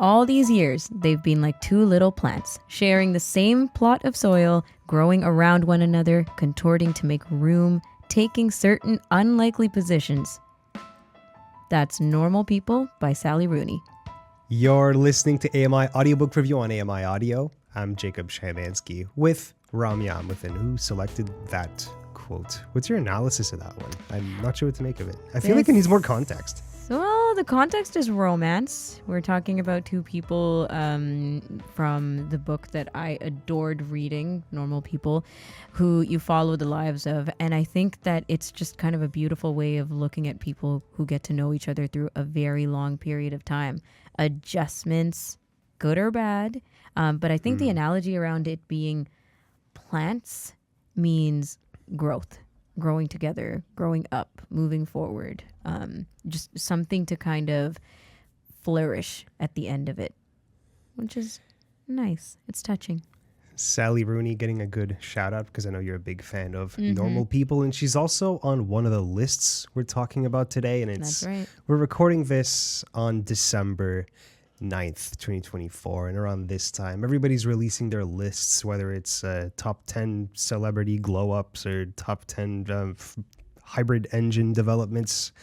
all these years, they've been like two little plants, sharing the same plot of soil, growing around one another, contorting to make room, taking certain unlikely positions. That's Normal People by Sally Rooney. You're listening to AMI Audiobook Review on AMI Audio. I'm Jacob Shamansky with Ramya Amuthan, who selected that quote. What's your analysis of that one? I'm not sure what to make of it. I feel like it needs more context. Well, the context is romance. We're talking about two people from the book that I adored reading, Normal People, who you follow the lives of. And I think that it's just kind of a beautiful way of looking at people who get to know each other through a very long period of time. Adjustments, good or bad. But I think the analogy around it being plants means growth. Growing together, growing up, moving forward, just something to kind of flourish at the end of it, which is nice. It's touching. Sally Rooney getting a good shout out because I know you're a big fan of Normal People, and she's also on one of the lists we're talking about today. And That's right. We're recording this on December 9th, 2024, and around this time everybody's releasing their lists, whether it's top 10 celebrity glow-ups or top 10 hybrid engine developments.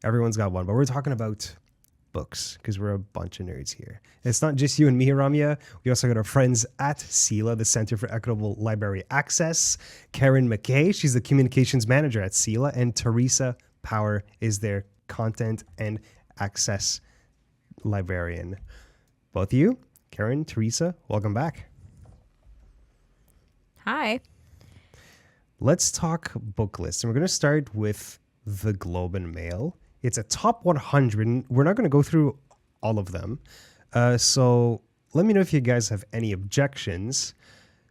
Everyone's got one, but we're talking about books because we're a bunch of nerds here. It's not just you and me, Ramya. We also got our friends at CELA, the Center for Equitable Library Access. Karen McKay, she's the communications manager at CELA, and Theresa Power is their content and access librarian. Both of you, Karen, Theresa, welcome back. Hi. Let's talk book lists. And we're going to start with the Globe and Mail. It's a top 100. And we're not going to go through all of them. So let me know if you guys have any objections.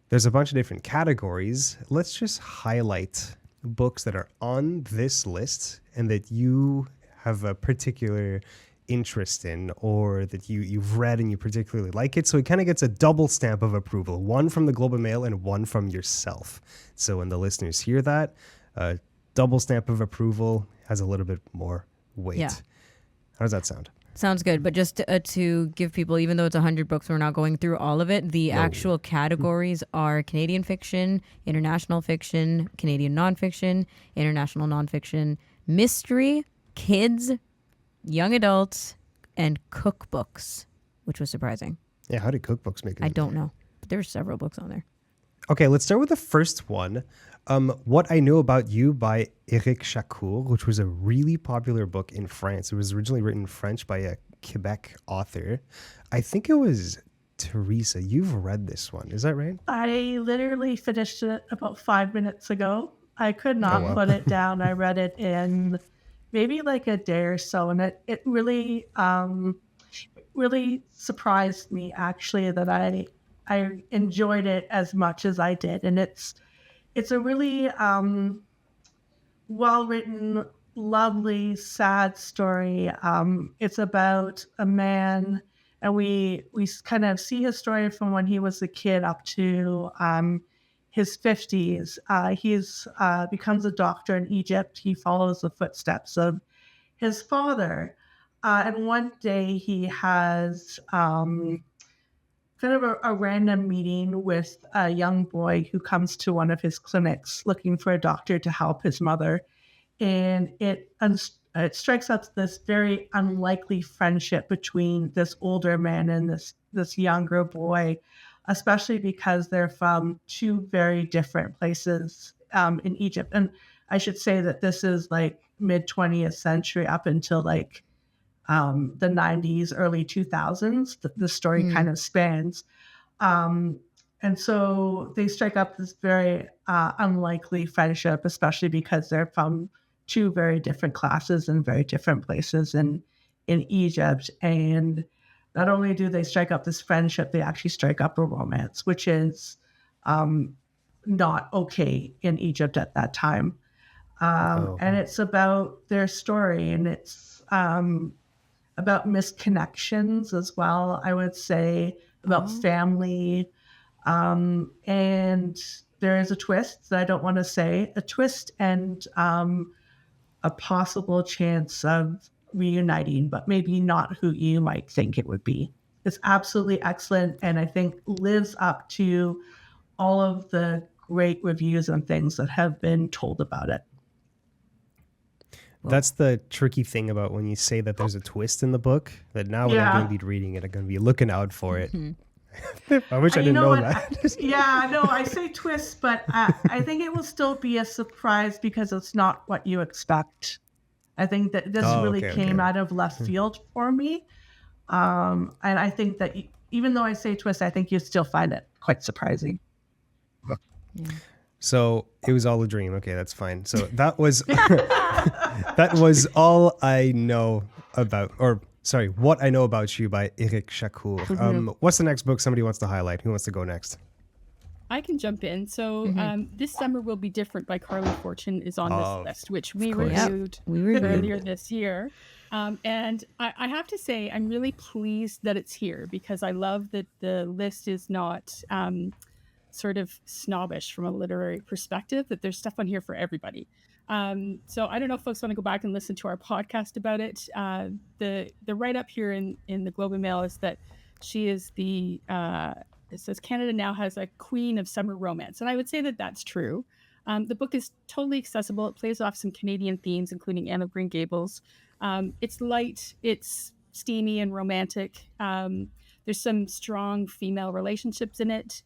There's a bunch of different categories. Let's just highlight books that are on this list and that you have a particular interest in, or that you've read and you particularly like it. So it kind of gets a double stamp of approval, one from the Globe and Mail and one from yourself. So when the listeners hear that, double stamp of approval has a little bit more weight. Yeah. How does that sound? Sounds good. But just to give people, even though it's 100 books, we're not going through all of it. The actual categories are Canadian fiction, international fiction, Canadian nonfiction, international nonfiction, mystery, kids, young adults, and cookbooks, which was surprising. Yeah, how did cookbooks make it? I don't know. But there were several books on there. Okay, let's start with the first one. What I Know About You by Éric Chacour, which was a really popular book in France. It was originally written in French by a Quebec author. I think it was Theresa. You've read this one. Is that right? I literally finished it about 5 minutes ago. I could not put it down. I read it in maybe like a day or so, and it really really surprised me actually that I enjoyed it as much as I did. And it's a really well written, lovely, sad story. It's about a man, and we kind of see his story from when he was a kid up to his 50s. He's becomes a doctor in Egypt. He follows the footsteps of his father. And one day he has kind of a random meeting with a young boy who comes to one of his clinics looking for a doctor to help his mother. And it strikes up this very unlikely friendship between this older man and this younger boy, especially because they're from two very different places in Egypt. And I should say that this is like mid 20th century up until like the 90s, early 2000s. The story kind of spans. And so they strike up this very unlikely friendship, especially because they're from two very different classes and very different places in Egypt. And not only do they strike up this friendship, they actually strike up a romance, which is not okay in Egypt at that time. And it's about their story, and it's about misconnections as well, I would say, about family. And there is a twist that I don't want to say, a twist and a possible chance of reuniting, but maybe not who you might think it would be. is absolutely excellent, and I think lives up to all of the great reviews and things that have been told about it. That's the tricky thing about when you say that there's a twist in the book, that now when I'm going to be reading it, I'm going to be looking out for it. I wish I didn't know that. Yeah, no, I say twist, but I think it will still be a surprise because it's not what you expect. I think that this really came out of left field for me. And I think that even though I say twist, I think you still find it quite surprising. Yeah. So it was all a dream. Okay, that's fine. So that was that was all I know about, or sorry, What I Know About You by Eric Chacour. What's the next book somebody wants to highlight? Who wants to go next? I can jump in. So This Summer Will Be Different by Carly Fortune is on this list, which we reviewed earlier this year. And I have to say, I'm really pleased that it's here, because I love that the list is not sort of snobbish from a literary perspective, that there's stuff on here for everybody. So I don't know if folks want to go back and listen to our podcast about it. The write-up here in the Globe and Mail is that she is it says Canada now has a queen of summer romance. And I would say that that's true. The book is totally accessible. It plays off some Canadian themes, including Anne of Green Gables. It's light, it's steamy and romantic. There's some strong female relationships in it.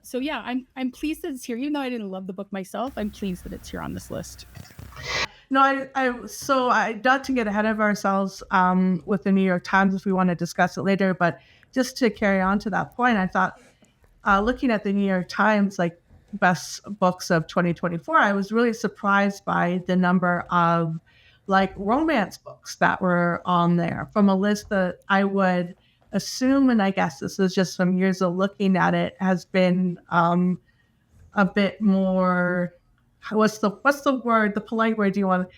So yeah, I'm pleased that it's here. Even though I didn't love the book myself, I'm pleased that it's here on this list. No, I not to get ahead of ourselves with the New York Times if we want to discuss it later, but just to carry on to that point, I thought looking at the New York Times like best books of 2024, I was really surprised by the number of like romance books that were on there from a list that I would assume, and I guess this is just from years of looking at it, has been a bit more, what's the word, the polite word you want?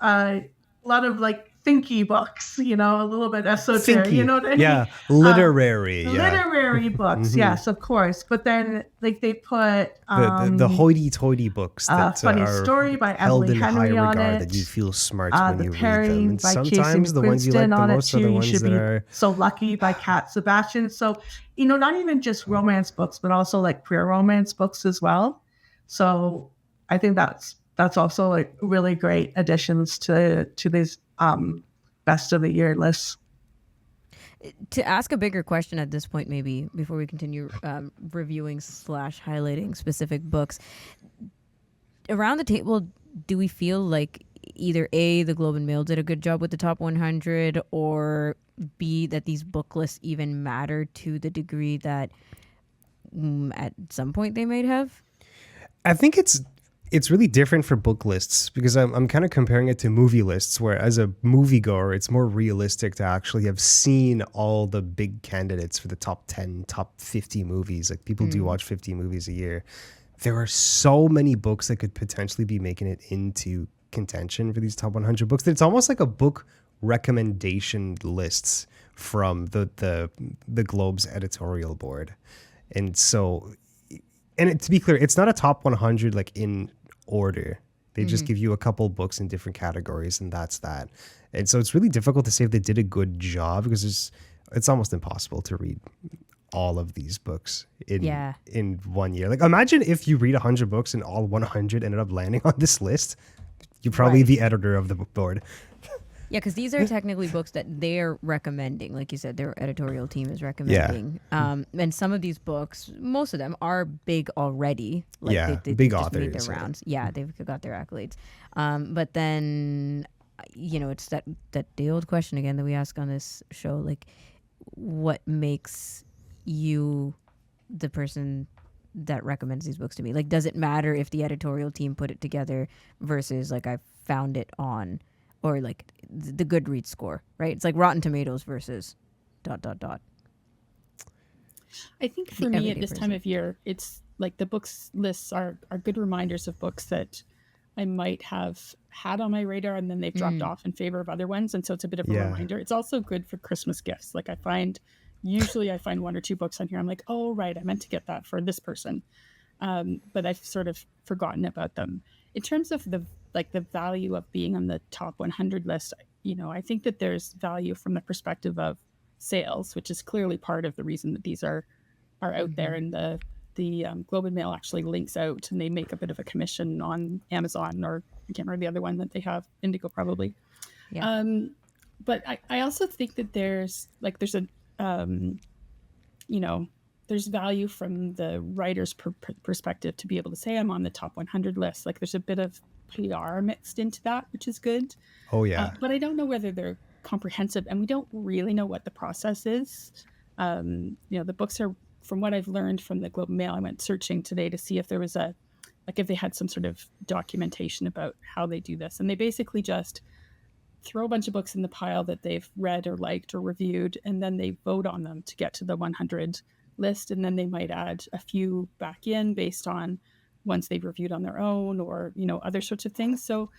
A lot of like thinky books, a little bit esoteric, you know what I mean? Yeah, literary. Literary books, yes, of course. But then like they put the hoity-toity books that Funny are Story by held Emily in high Henry on regard, it. that you feel smart when you read them. And By sometimes Casey the ones you like the McQuiston on most it are the too. ones You Should that Be are So Lucky by Kat Sebastian. So, not even just romance books, but also like queer romance books as well. So I think that's also like really great additions to these best of the year lists. To ask a bigger question at this point, maybe before we continue reviewing / highlighting specific books, around the table, do we feel like either A, the Globe and Mail did a good job with the top 100, or B, that these book lists even matter to the degree that at some point they might have? I think it's really different for book lists, because I'm kind of comparing it to movie lists, where as a moviegoer, it's more realistic to actually have seen all the big candidates for the top 10, top 50 movies. Like people do watch 50 movies a year. There are so many books that could potentially be making it into contention for these top 100 books that it's almost like a book recommendation lists from the Globe's editorial board. And so, to be clear, it's not a top 100 like in order. They just give you a couple books in different categories, and that's that. And so it's really difficult to say if they did a good job, because it's almost impossible to read all of these books in 1 year. Like imagine if you read 100 books and all 100 ended up landing on this list. You're probably the editor of the book board. Yeah, because these are technically books that they're recommending. Like you said, their editorial team is recommending. And some of these books, most of them are big already. Like they big just authors. made their rounds. Yeah, they've got their accolades. But then, it's that the old question again that we ask on this show, like what makes you the person that recommends these books to me? Like, does it matter if the editorial team put it together versus like I found it on, or like the Goodreads score, right? It's like Rotten Tomatoes versus ... I think for me at this time of year, it's like the books lists are good reminders of books that I might have had on my radar and then they've dropped off in favor of other ones. And so it's a bit of a reminder. It's also good for Christmas gifts. Like usually I find 1 or 2 books on here. I'm like, oh, right, I meant to get that for this person. But I've sort of forgotten about them. In terms of the value of being on the top 100 list, I think that there's value from the perspective of sales, which is clearly part of the reason that these are out there. And the Globe and Mail actually links out, and they make a bit of a commission on Amazon, or I can't remember the other one that they have, Indigo probably. Yeah. But I also think that there's there's value from the writer's perspective to be able to say I'm on the top 100 list. Like there's a bit of PR mixed into that, which is good. Oh yeah. But I don't know whether they're comprehensive, and we don't really know what the process is. The books are, from what I've learned from the Globe and Mail, I went searching today to see if there was if they had some sort of documentation about how they do this. And they basically just throw a bunch of books in the pile that they've read or liked or reviewed, and then they vote on them to get to the 100 list. And then they might add a few back in based on ones they've reviewed on their own, or, other sorts of things. So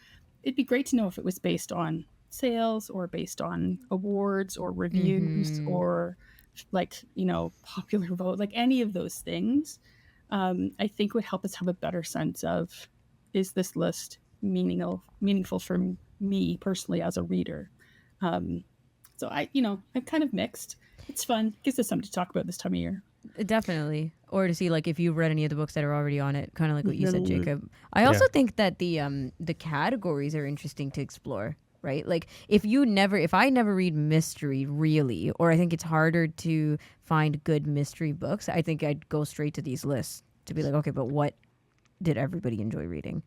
it'd be great to know if it was based on sales or based on awards or reviews or popular vote, like any of those things. I think would help us have a better sense of, is this list meaningful for me personally as a reader? So I'm kind of mixed. It's fun. Gives us something to talk about this time of year. Definitely. Or to see if you've read any of the books that are already on it, kind of like what you said, Jacob. I also think that the categories are interesting to explore, right? Like if I never read mystery really, or I think it's harder to find good mystery books, I think I'd go straight to these lists to be like, okay, but what did everybody enjoy reading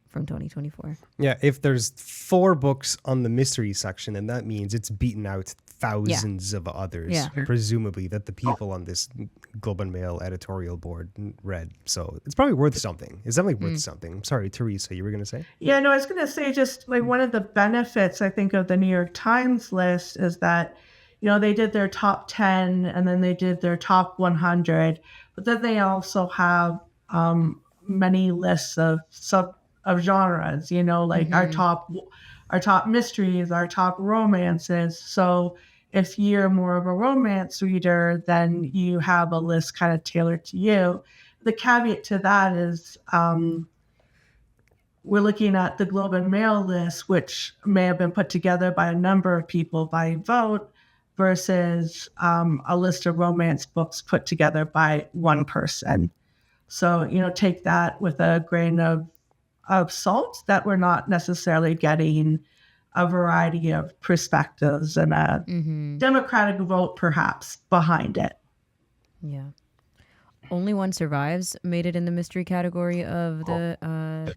from 2024? Yeah, if there's 4 books on the mystery section, then that means it's beaten out thousands of others, presumably, that the people on this Globe and Mail editorial board read. So it's probably worth something. It's definitely worth something. Sorry, Theresa, you were going to say? Yeah, no, I was going to say just one of the benefits, I think, of the New York Times list is that, they did their top 10 and then they did their top 100, but then they also have many lists of genres, our top mysteries, our top romances. So if you're more of a romance reader, then you have a list kind of tailored to you. The caveat to that is we're looking at the Globe and Mail list, which may have been put together by a number of people by vote, versus a list of romance books put together by one person. So, take that with a grain of salt, that we're not necessarily getting a variety of perspectives and a democratic vote perhaps behind it. Yeah. Only One Survives made it in the mystery category of the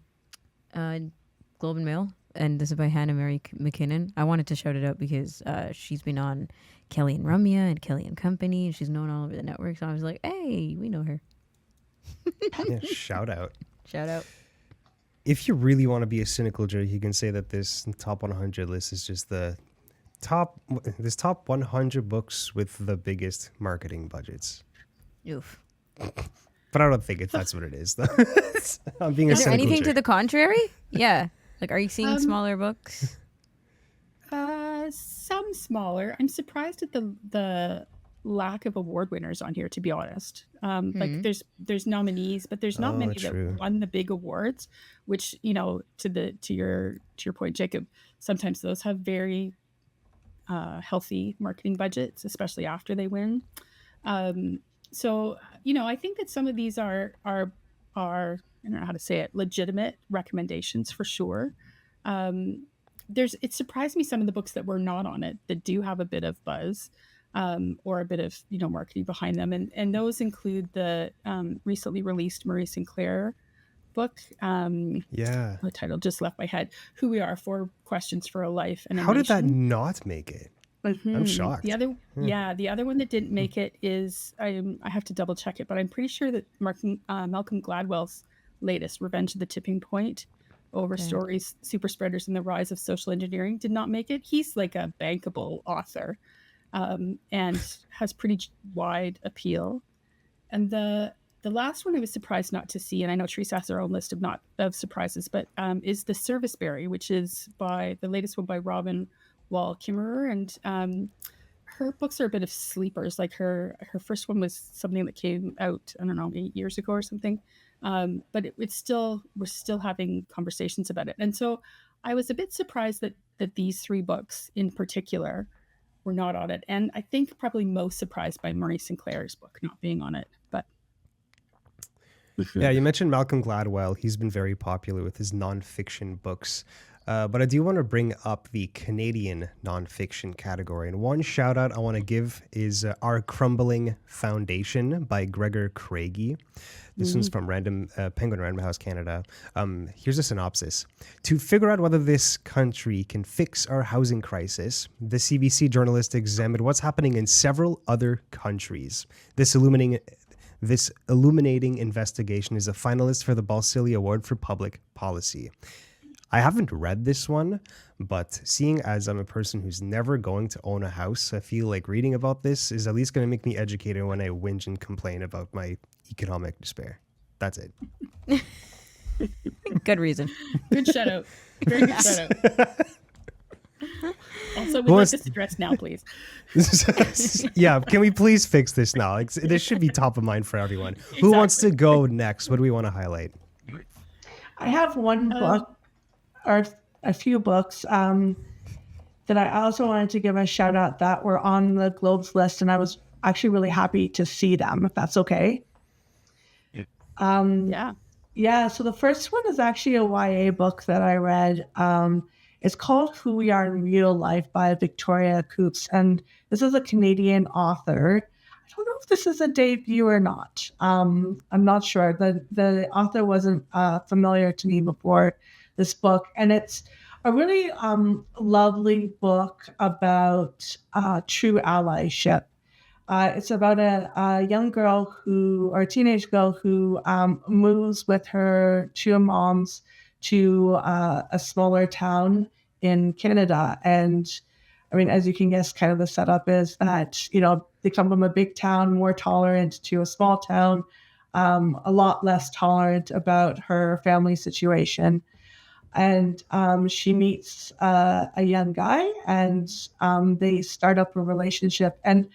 Globe and Mail. And this is by Hannah Mary McKinnon. I wanted to shout it out because she's been on Kelly and Rumya and Kelly and Company, and she's known all over the network. So I was like, hey, we know her. Yeah, shout out. Shout out. If you really want to be a cynical jerk, you can say that this top 100 list is just the top 100 books with the biggest marketing budgets. Oof. But I don't think that's what it is, though. I'm being is a there anything jerk. to the contrary? Yeah. Are you seeing smaller books? Some smaller. I'm surprised at the lack of award winners on here, to be honest. There's nominees, but there's not many that won the big awards, which, to your point, Jacob, sometimes those have very healthy marketing budgets, especially after they win. So I think that some of these are I don't know how to say it, legitimate recommendations for sure. It surprised me some of the books that were not on it that do have a bit of buzz. Or a bit of marketing behind them, and those include the recently released Marie Sinclair book. The title just left my head. Who We Are: 4 Questions for a Life and a How Nation. did that not make it? I'm shocked. The other one that didn't make it is I have to double check it, but I'm pretty sure that Malcolm Gladwell's latest, Revenge of the Tipping Point, over stories, super spreaders, and the rise of social engineering, did not make it. He's like a bankable author. And has pretty wide appeal. And the last one I was surprised not to see, and I know Theresa has her own list of surprises, but is The Serviceberry, which is the latest one by Robin Wall Kimmerer. And her books are a bit of sleepers. Like her first one was something that came out, I don't know, 8 years ago or something. But we're still having conversations about it. And so I was a bit surprised that these 3 books in particular were not on it. And I think probably most surprised by Murray Sinclair's book not being on it. But yeah, you mentioned Malcolm Gladwell. He's been very popular with his nonfiction books. But I do want to bring up the Canadian nonfiction category. And one shout out I want to give is Our Crumbling Foundation by Gregor Craigie. This one's from Penguin Random House Canada. Here's a synopsis. To figure out whether this country can fix our housing crisis, the CBC journalist examined what's happening in several other countries. This illuminating investigation is a finalist for the Balsillie Award for Public Policy. I haven't read this one, but seeing as I'm a person who's never going to own a house, I feel like reading about this is at least going to make me educated when I whinge and complain about my economic despair. That's it. Good reason. Good shout out. Very good shout out. Also, we'd like this addressed now, please. Yeah, can we please fix this now? Like, this should be top of mind for everyone. Exactly. Who wants to go next? What do we want to highlight? I have one book, or a few books, that I also wanted to give a shout out that were on the Globe's list, and I was actually really happy to see them, if that's okay. Yeah, so the first one is actually a YA book that I read. It's called Who We Are in Real Life by Victoria Coops, and this is a Canadian author. I don't know if this is a debut or not. I'm not sure. The author wasn't familiar to me before this book, and it's a really lovely book about true allyship. It's about a young girl or a teenage girl who moves with her two moms to a smaller town in Canada. And I mean, as you can guess, kind of the setup is that, they come from a big town, more tolerant, to a small town, a lot less tolerant about her family situation. And she meets a young guy, and they start up a relationship. And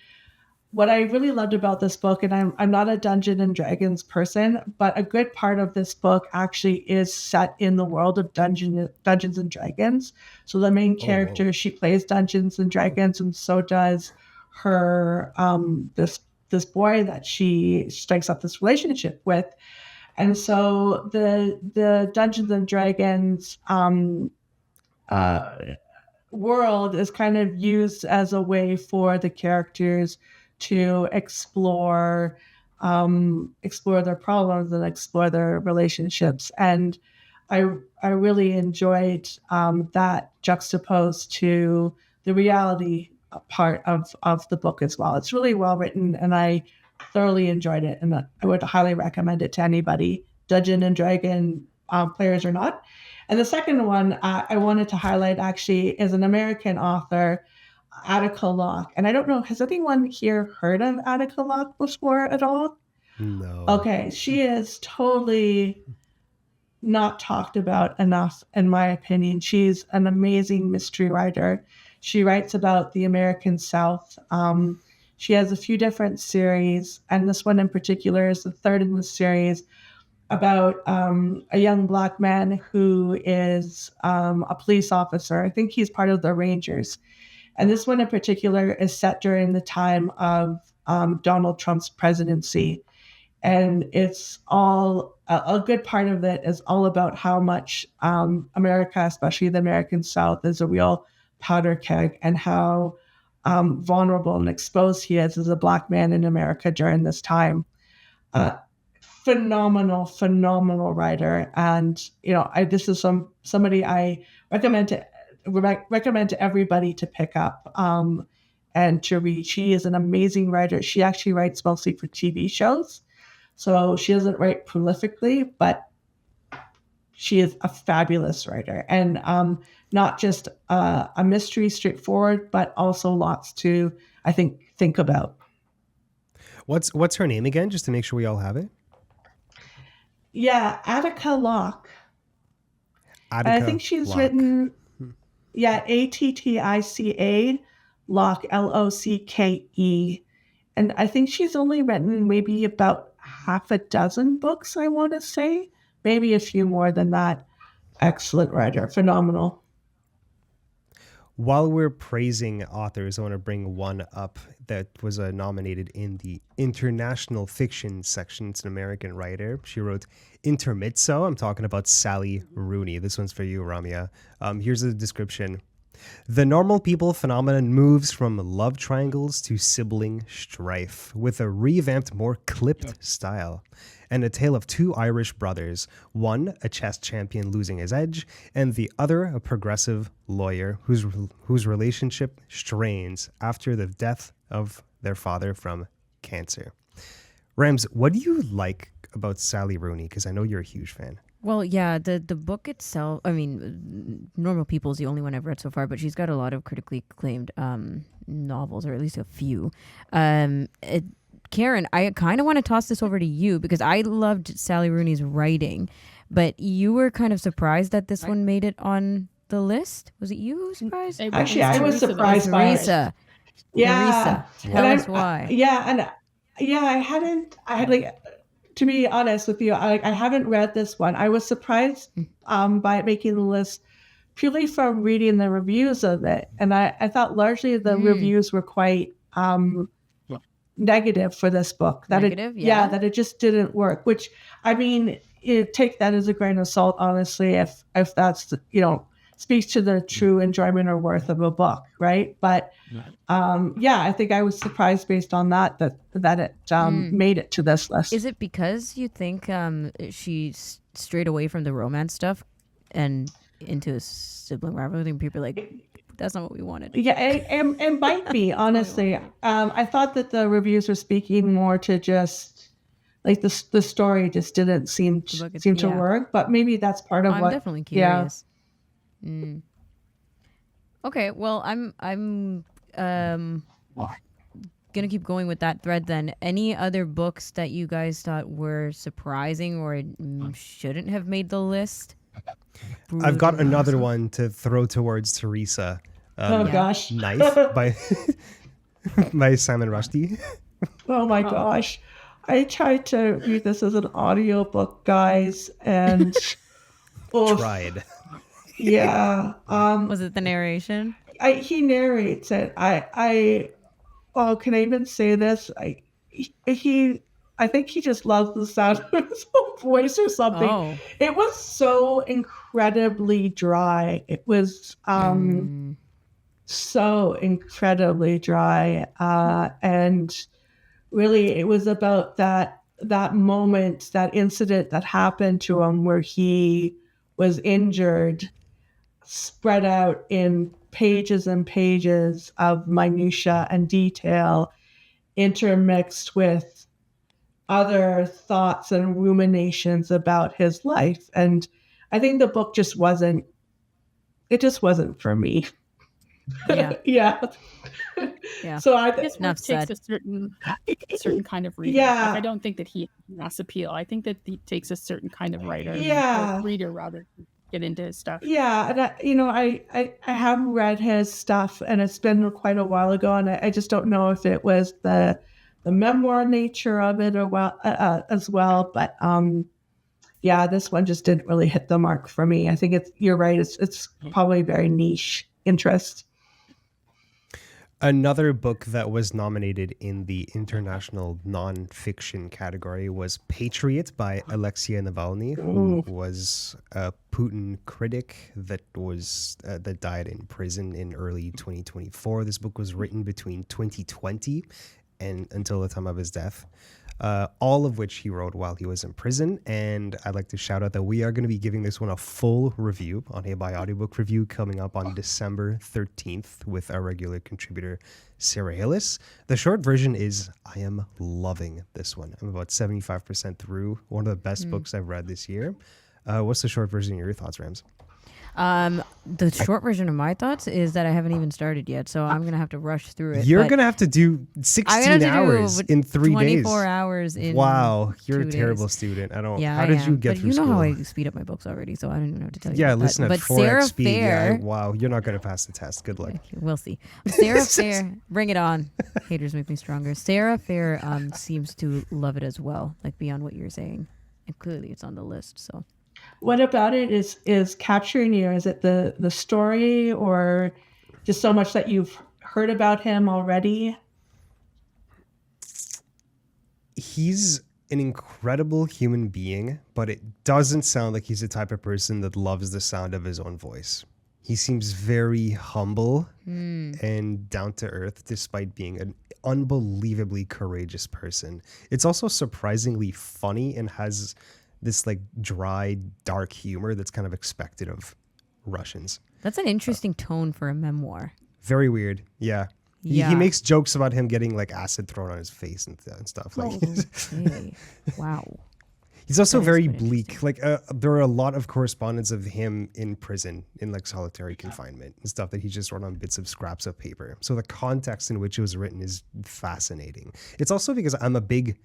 what I really loved about this book, and I'm not a Dungeons and Dragons person, but a good part of this book actually is set in the world of Dungeons and Dragons. So the main character, she plays Dungeons and Dragons, and so does her this boy that she strikes up this relationship with. And so the Dungeons and Dragons world is kind of used as a way for the characters to explore their problems and explore their relationships. And I really enjoyed that juxtaposed to the reality part of the book as well. It's really well written, and I thoroughly enjoyed it, and I would highly recommend it to anybody, Dungeon and Dragon players or not. And the second one I wanted to highlight actually is an American author, Attica Locke. And I don't know, has anyone here heard of Attica Locke before at all? No. Okay, she is totally not talked about enough, in my opinion. She's an amazing mystery writer. She writes about the American South. She has a few different series, and this one in particular is the third in the series, about a young Black man who is a police officer. I think he's part of the Rangers. And this one in particular is set during the time of Donald Trump's presidency. And it's all, a good part of it is all about how much America, especially the American South, is a real powder keg, and how vulnerable and exposed he is as a Black man in America during this time. Phenomenal writer. And, this is somebody I recommend to everybody to pick up and to read. She is an amazing writer. She actually writes mostly for TV shows. So she doesn't write prolifically, but she is a fabulous writer. And not just a mystery straightforward, but also lots to, I think about. What's her name again, just to make sure we all have it? Yeah, Attica Locke. And I think she's Locke. written, Attica Locke, Locke. And I think she's only written maybe about half a dozen books, I want to say. Maybe a few more than that. Excellent writer. Phenomenal. While we're praising authors, I want to bring one up that was nominated in the international fiction section. It's an American writer. She wrote Intermezzo. I'm talking about Sally Rooney. This one's for you, Ramya. Here's the description. The normal people phenomenon moves from love triangles to sibling strife with a revamped, more clipped style. And a tale of two Irish brothers, one a chess champion losing his edge, and the other a progressive lawyer whose relationship strains after the death of their father from cancer. Rams, what do you like about Sally Rooney? Because I know you're a huge fan. Well, yeah, the book itself, I mean, Normal People is the only one I've read so far, but she's got a lot of critically acclaimed novels, or at least a few. Karen, I kind of want to toss this over to you because I loved Sally Rooney's writing, but you were kind of surprised that this one made it on the list. Was it you who was surprised? Actually, I was surprised by Theresa. Yeah. Theresa, tell us why. I had like, to be honest with you, I haven't read this one. I was surprised by it making the list purely from reading the reviews of it. And I thought largely the reviews were quite negative for this book. That it just didn't work, which, I mean, take that as a grain of salt, honestly, if that's, speaks to the true enjoyment or worth of a book, right? But I think I was surprised based on that it made it to this list. Is it because you think she strayed away from the romance stuff and into a sibling rivalry, and people are like, that's not what we wanted? Yeah, it might be, honestly. I thought that the reviews were speaking more to just like the story just didn't seem to work, but maybe that's part of I'm definitely curious. Okay, well, I'm gonna keep going with that thread then. Any other books that you guys thought were surprising or shouldn't have made the list? I've got another one to throw towards Theresa. Gosh. Knife by Salman Rushdie. Oh my gosh. I tried to read this as an audiobook, guys, and tried. Yeah. Was it the narration? He narrates it. Can I even say this? I think he just loves the sound of his own voice or something. Oh. It was so incredibly dry. It was so incredibly dry. And really, it was about that moment, that incident that happened to him where he was injured, spread out in pages and pages of minutia and detail, intermixed with other thoughts and ruminations about his life. And I think the book just wasn't for me. Yeah. So this one takes a certain kind of reader. Yeah. Like, I don't think that he has appeal. I think that he takes a certain kind of writer. Yeah. Or reader, rather, get into his stuff. Yeah, and I have read his stuff, and it's been quite a while ago, and I just don't know if it was the memoir nature of it as well. But this one just didn't really hit the mark for me. I think you're right. It's probably very niche interest. Another book that was nominated in the international nonfiction category was Patriot by Alexei Navalny, who was a Putin critic that died in prison in early 2024. This book was written between 2020 and until the time of his death. All of which he wrote while he was in prison. And I'd like to shout out that we are going to be giving this one a full review on Hey By Audiobook review coming up on December 13th with our regular contributor, Sarah Hillis. The short version is, I am loving this one. I'm about 75% through. One of the best books I've read this year. What's the short version of your thoughts, Rams? The short version of my thoughts is that I haven't even started yet, so I'm gonna have to rush through it. You're gonna have to do 16 hours in 3 days. 24 hours in. Wow, you're a 2 terrible days. student. I don't. Yeah, how did you get but through school? school? How I speed up my books already, so I don't even know what to tell you. Yeah, about listen that. at But 4x Sarah speed. Fair, wow, you're not gonna pass the test. Good luck. We'll see. Sarah Fair, bring it on. Haters make me stronger. Sarah Fair seems to love it as well, like beyond what you're saying, and clearly it's on the list. So. What about it is capturing you? Is it the story, or just so much that you've heard about him already? He's an incredible human being, but it doesn't sound like he's the type of person that loves the sound of his own voice. He seems very humble and down to earth, despite being an unbelievably courageous person. It's also surprisingly funny and has this like dry, dark humor that's kind of expected of Russians. That's an interesting tone for a memoir. Very weird. Yeah. He makes jokes about him getting like acid thrown on his face and stuff. Like, okay. Wow. He's also very bleak. Like there are a lot of correspondence of him in prison, in like solitary confinement and stuff that he just wrote on bits of scraps of paper. So the context in which it was written is fascinating. It's also because I'm a big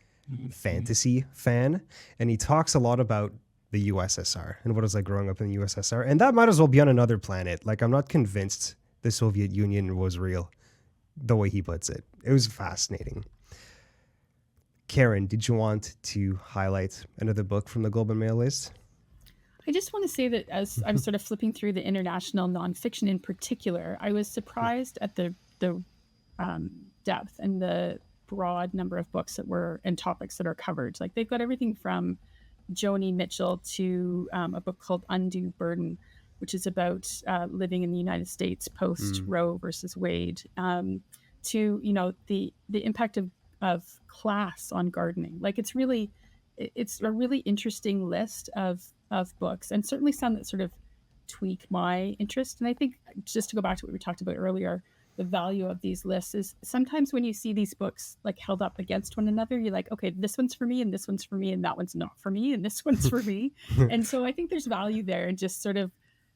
fantasy fan, and he talks a lot about the USSR and what it was like growing up in the USSR. And that might as well be on another planet. Like, I'm not convinced the Soviet Union was real, the way he puts it. It was fascinating. Karen, did you want to highlight another book from the Globe and Mail list? I just want to say that as I'm sort of flipping through the international nonfiction in particular, I was surprised at the depth and the broad number of books that were and topics that are covered. Like, they've got everything from Joni Mitchell to a book called Undue Burden, which is about living in the United States post Roe versus Wade, to, you know, the impact of class on gardening. Like, it's a really interesting list of books, and certainly some that sort of tweak my interest. And I think, just to go back to what we talked about earlier, the value of these lists is sometimes when you see these books like held up against one another, you're like, okay, this one's for me and this one's for me and that one's not for me and this one's for me. And so I think there's value there in just sort of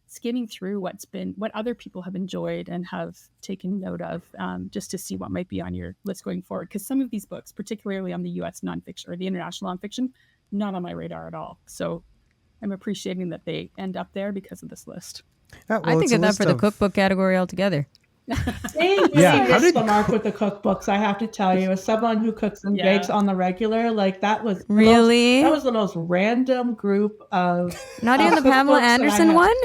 skimming through what other people have enjoyed and have taken note of, just to see what might be on your list going forward. Because some of these books, particularly on the US nonfiction or the international nonfiction, not on my radar at all. So I'm appreciating that they end up there because of this list. Well, I think of that for the cookbook category altogether. They really missed the mark with the cookbooks, I have to tell you. As someone who cooks and bakes on the regular, like, that was really that was the most random group of not even the Pamela Anderson one.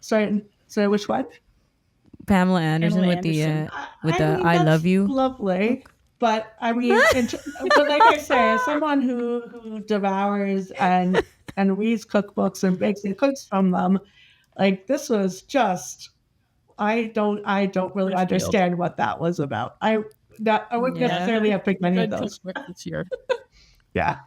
Sorry, which one? Pamela Anderson with the I love you. Lovely, but I mean, but like I say, as someone who devours and reads cookbooks and bakes and cooks from them, like, this was just. I don't really understand what that was about. I wouldn't necessarily have picked many of those this year. Yeah.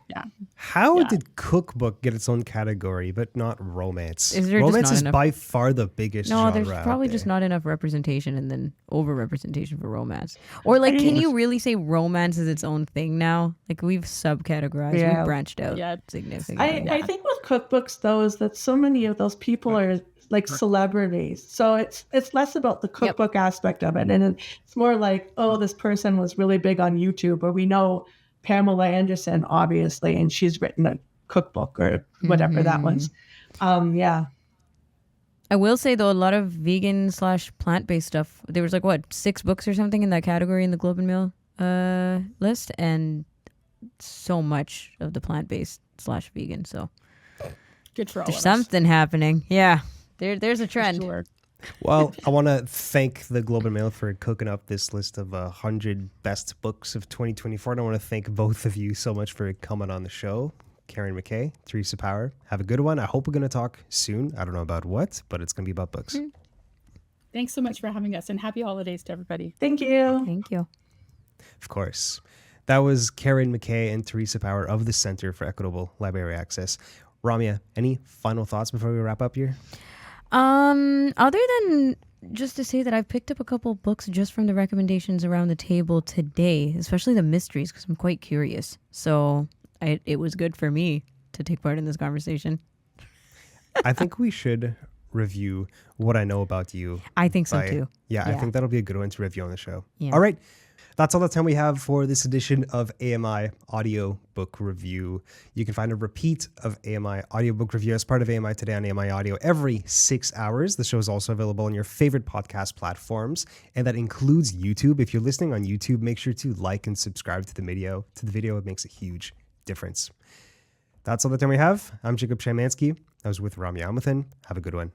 How did cookbook get its own category, but not romance? Romance is by far the biggest genre. No, there's probably just not enough representation, and then over-representation for romance. Or, like, can you really say romance is its own thing now? Like, we've subcategorized, we've branched out significantly. I think with cookbooks, though, is that so many of those people are like celebrities. So it's less about the cookbook aspect of it. And it's more like, oh, this person was really big on YouTube, or we know Pamela Anderson, obviously, and she's written a cookbook or whatever that was. I will say, though, a lot of vegan / plant-based stuff, there was like, 6 books or something in that category in the Globe and Mail list, and so much of the plant-based / vegan. So good for all there's of something happening. Yeah. There's a trend. Sure. Well, I want to thank the Globe and Mail for cooking up this list of 100 best books of 2024. And I want to thank both of you so much for coming on the show. Karen McKay, Theresa Power. Have a good one. I hope we're going to talk soon. I don't know about what, but it's going to be about books. Thanks so much for having us, and happy holidays to everybody. Thank you. Thank you. Of course. That was Karen McKay and Theresa Power of the Center for Equitable Library Access. Ramya, any final thoughts before we wrap up here? Other than just to say that I've picked up a couple books just from the recommendations around the table today, especially the mysteries, because I'm quite curious. So it was good for me to take part in this conversation. I think we should review What I Know About You. I think so too. Yeah, I think that'll be a good one to review on the show. Yeah. All right. That's all the time we have for this edition of AMI Audiobook Review. You can find a repeat of AMI Audiobook Review as part of AMI Today on AMI Audio every 6 hours. The show is also available on your favorite podcast platforms, and that includes YouTube. If you're listening on YouTube, make sure to like and subscribe to the video. It makes a huge difference. That's all the time we have. I'm Jacob Szymanski. I was with Ramya Amathan. Have a good one.